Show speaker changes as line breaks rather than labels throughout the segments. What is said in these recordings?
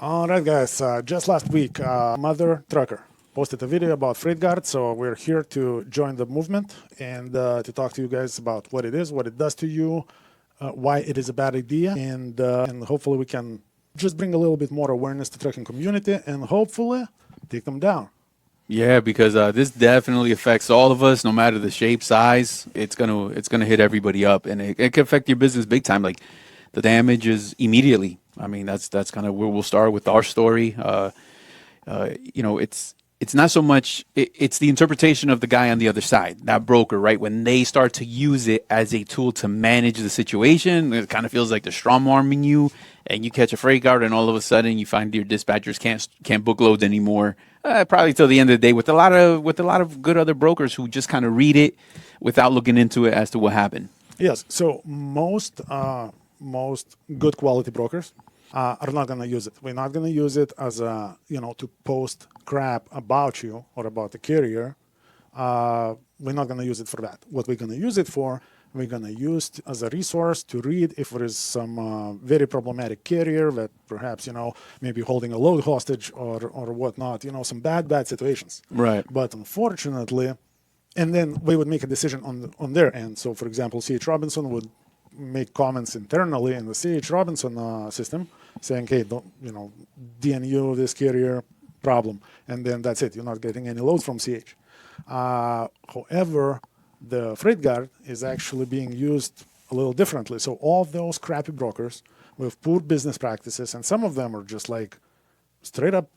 All right, guys. Just last week, Mother Trucker posted a video about FREIGHTGUARD, so we're here to join the movement and to talk to you guys about what it is, what it does to you, why it is a bad idea, and hopefully we can just bring a little bit more awareness to trucking community and hopefully take them down.
Yeah, because this definitely affects all of us, no matter the shape, size. It's gonna hit everybody up, and it can affect your business big time. Like the damage is immediately. I mean, that's kind of where we'll start with our story. It's not so much. It's the interpretation of the guy on the other side, that broker, right? When they start to use it as a tool to manage the situation, it kind of feels like they're strong arming you, and you catch a freight guard, and all of a sudden you find your dispatchers can't book loads anymore. Probably till the end of the day, with a lot of good other brokers who just kind of read it without looking into it as to what happened.
Yes. So most good quality brokers are not going to use it. We're not going to use it as to post crap about you or about the carrier. We're not going to use it for that. What we're going to use it for, we're going to use as a resource to read if there is some very problematic carrier that perhaps, maybe holding a load hostage or whatnot, some bad situations.
Right.
But unfortunately, and then we would make a decision on their end. So, for example, C.H. Robinson would make comments internally in the C.H. Robinson system saying, hey, don't, DNU this carrier problem. And then that's it. You're not getting any loads from CH. However, the FREIGHTGUARD is actually being used a little differently. So all of those crappy brokers with poor business practices, and some of them are just like straight up,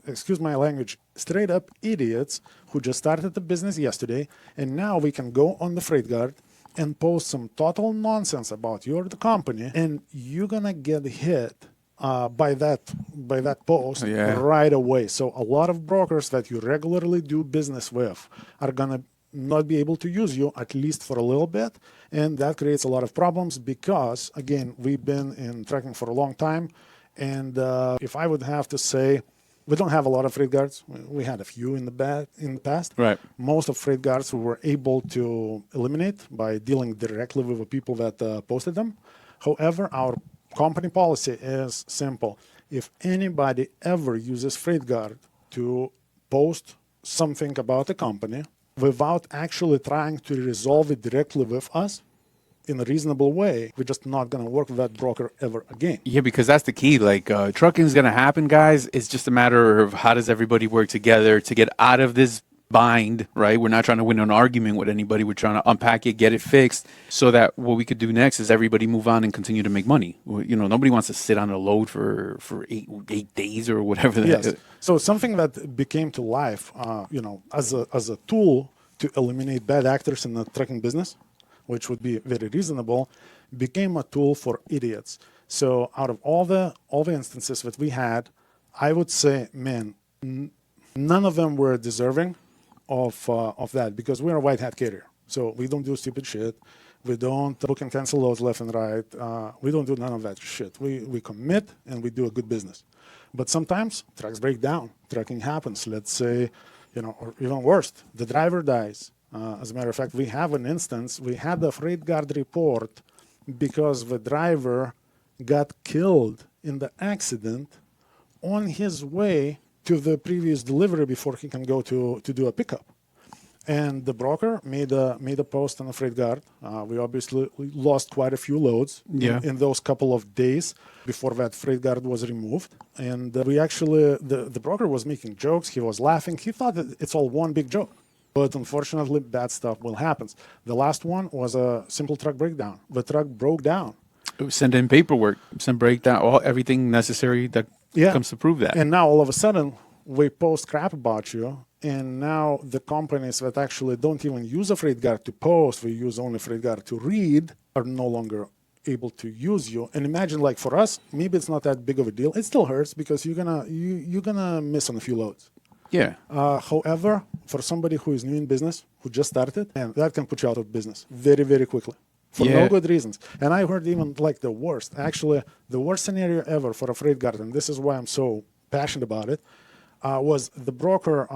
excuse my language, straight up idiots who just started the business yesterday. And now we can go on the FREIGHTGUARD and post some total nonsense about the company, and you're gonna get hit by that post right away. So a lot of brokers that you regularly do business with are gonna not be able to use you, at least for a little bit, and that creates a lot of problems because, again, we've been in trucking for a long time, and if I would have to say, we don't have a lot of FREIGHTGUARDs. We had a few in the past.
Right.
Most of FREIGHTGUARDs we were able to eliminate by dealing directly with the people that posted them. However, our company policy is simple. If anybody ever uses FREIGHTGUARD to post something about a company without actually trying to resolve it directly with us in a reasonable way, we're just not going to work with that broker ever again.
Yeah, because that's the key. Like trucking is going to happen, guys. It's just a matter of how does everybody work together to get out of this bind, right? We're not trying to win an argument with anybody. We're trying to unpack it, get it fixed, so that what we could do next is everybody move on and continue to make money. Nobody wants to sit on a load for eight days or whatever.
Yes. So something that became to life, as a tool to eliminate bad actors in the trucking business, which would be very reasonable, became a tool for idiots. So out of all the instances that we had, I would say, man, none of them were deserving of that, because we're a white hat carrier. So we don't do stupid shit. We don't book and cancel loads left and right. We don't do none of that shit. We commit and we do a good business. But sometimes trucks break down. Trucking happens. Let's say, or even worse, the driver dies. As a matter of fact, we have an instance. We had a FREIGHTGUARD report because the driver got killed in the accident on his way to the previous delivery before he can go to do a pickup. And the broker made a post on the FREIGHTGUARD. We obviously lost quite a few loads in those couple of days before that FREIGHTGUARD was removed. And we actually, the broker was making jokes. He was laughing. He thought that it's all one big joke. But unfortunately, bad stuff will happen. The last one was a simple truck breakdown. The truck broke down.
Send in paperwork, send breakdown, everything necessary that comes to prove that.
And now all of a sudden, we post crap about you. And now the companies that actually don't even use a FREIGHTGUARD to post, we use only FREIGHTGUARD to read, are no longer able to use you. And imagine, like for us, maybe it's not that big of a deal. It still hurts because you're gonna miss on a few loads.
Yeah.
However, for somebody who is new in business, who just started, and that can put you out of business very, very quickly for no good reasons. And I heard even like the worst scenario ever for a FREIGHTGUARD, and this is why I'm so passionate about it, was the broker.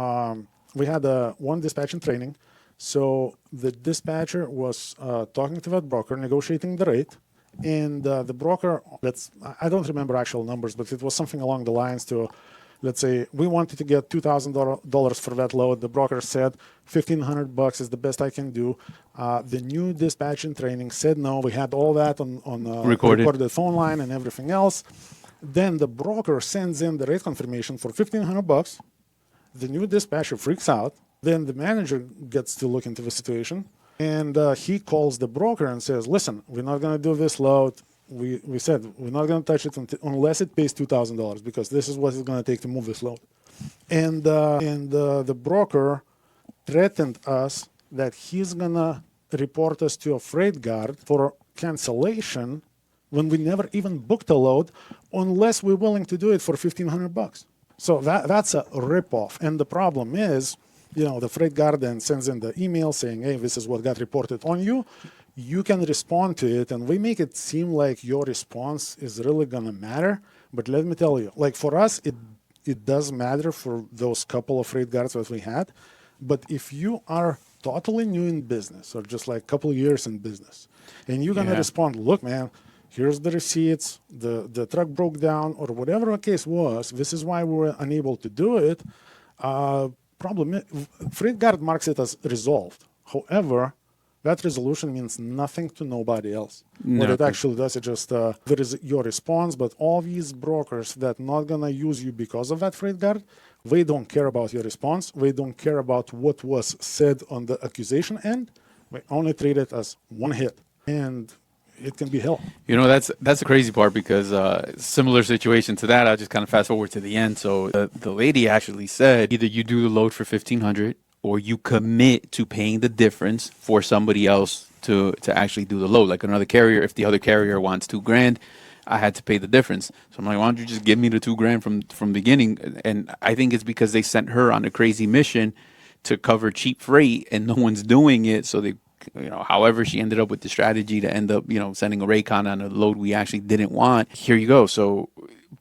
We had one dispatching training. So the dispatcher was talking to that broker, negotiating the rate, And the broker, I don't remember actual numbers, but it was something along the lines to, let's say we wanted to get $2,000 for that load. The broker said $1,500 is the best I can do. The new dispatching training said no. We had all that on recorded phone line and everything else. Then the broker sends in the rate confirmation for $1,500. The new dispatcher freaks out. Then the manager gets to look into the situation, and he calls the broker and says, "Listen, we're not going to do this load. We said we're not going to touch it unless it pays $2,000 because this is what it's going to take to move this load." And the broker threatened us that he's going to report us to a FREIGHTGUARD for cancellation when we never even booked a load unless we're willing to do it for $1,500. So that's a ripoff. And the problem is, the FREIGHTGUARD then sends in the email saying, "Hey, this is what got reported on you." You can respond to it, and we make it seem like your response is really gonna matter. But let me tell you, like for us, it does matter for those couple of FREIGHTGUARDs that we had. But if you are totally new in business or just like a couple of years in business, and you're gonna respond, "Look, man, here's the receipts, the truck broke down," or whatever the case was, this is why we were unable to do it. Problem is, FREIGHTGUARD marks it as resolved. However, that resolution means nothing to nobody else. What it actually does, it just there is your response, but all these brokers that not gonna use you because of that FREIGHTGUARD, they don't care about your response. They don't care about what was said on the accusation end. They only treat it as one hit, and it can be hell.
That's the crazy part because similar situation to that. I'll just kind of fast forward to the end. So the lady actually said either you do the load for $1,500 or you commit to paying the difference for somebody else to actually do the load, like another carrier. If the other carrier wants $2,000, I had to pay the difference. So I'm like, why don't you just give me the $2,000 from beginning? And I think it's because they sent her on a crazy mission to cover cheap freight, and no one's doing it. So they, however she ended up with the strategy to end up, sending a Raycon on a load we actually didn't want. Here you go. So,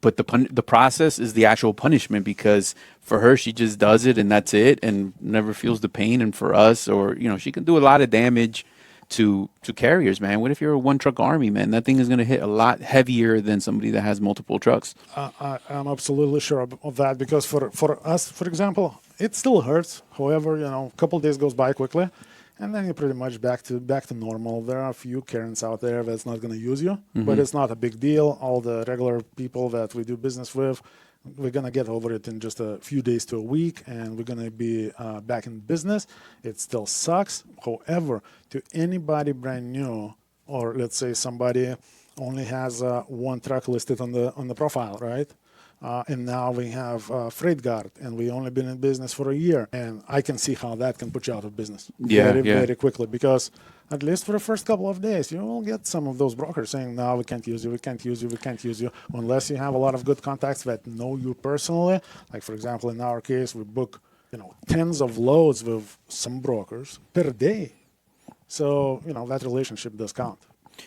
but the process is the actual punishment, because for her, she just does it and that's it, and never feels the pain. And for us, or she can do a lot of damage to carriers, man. What if you're a one truck army, man? That thing is going to hit a lot heavier than somebody that has multiple trucks.
I'm absolutely sure of that, because for us, for example, it still hurts. However, a couple days goes by quickly, and then you're pretty much back to normal. There are a few Karens out there that's not going to use you, but it's not a big deal. All the regular people that we do business with, we're going to get over it in just a few days to a week, and we're going to be back in business. It still sucks. However, to anybody brand new, or let's say somebody only has one truck listed on the profile, right? And now we have FREIGHTGUARD, and we only been in business for a year, and I can see how that can put you out of business very quickly, because at least for the first couple of days, you will get some of those brokers saying, "No, we can't use you, we can't use you, we can't use you," unless you have a lot of good contacts that know you personally. Like, for example, in our case, we book tens of loads with some brokers per day. So, that relationship does count.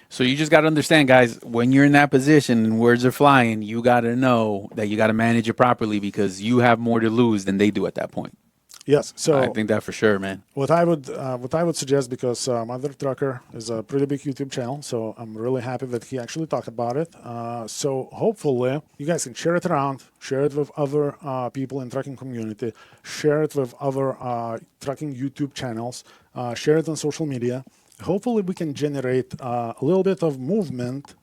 So you just got to understand, guys, when you're in that position and words are flying, you got to know that you got to manage it properly, because you have more to lose than they do at that point.
Yes, so
I think that for sure, man.
What I would suggest, because Mother Trucker is a pretty big YouTube channel, so I'm really happy that he actually talked about it. So hopefully you guys can share it around, share it with other people in trucking community, share it with other trucking YouTube channels, share it on social media. Hopefully we can generate a little bit of movement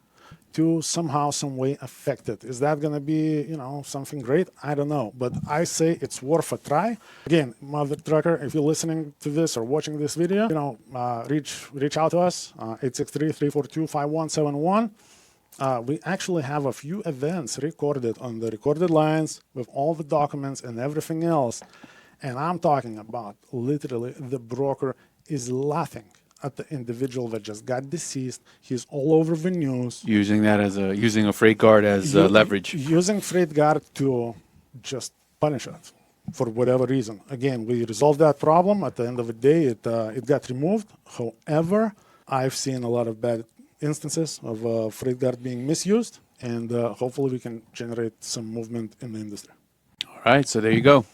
to somehow, some way affect it. Is that going to be, something great? I don't know. But I say it's worth a try. Again, Mother Trucker, if you're listening to this or watching this video, reach out to us, 863-342-5171. We actually have a few events recorded on the recorded lines with all the documents and everything else. And I'm talking about literally the broker is laughing at the individual that just got deceased. He's all over the news.
Using a FREIGHTGUARD as leverage.
Using FREIGHTGUARD to just punish us for whatever reason. Again, we resolved that problem. At the end of the day, it got removed. However, I've seen a lot of bad instances of FREIGHTGUARD being misused, and hopefully we can generate some movement in the industry.
All right, so there you go.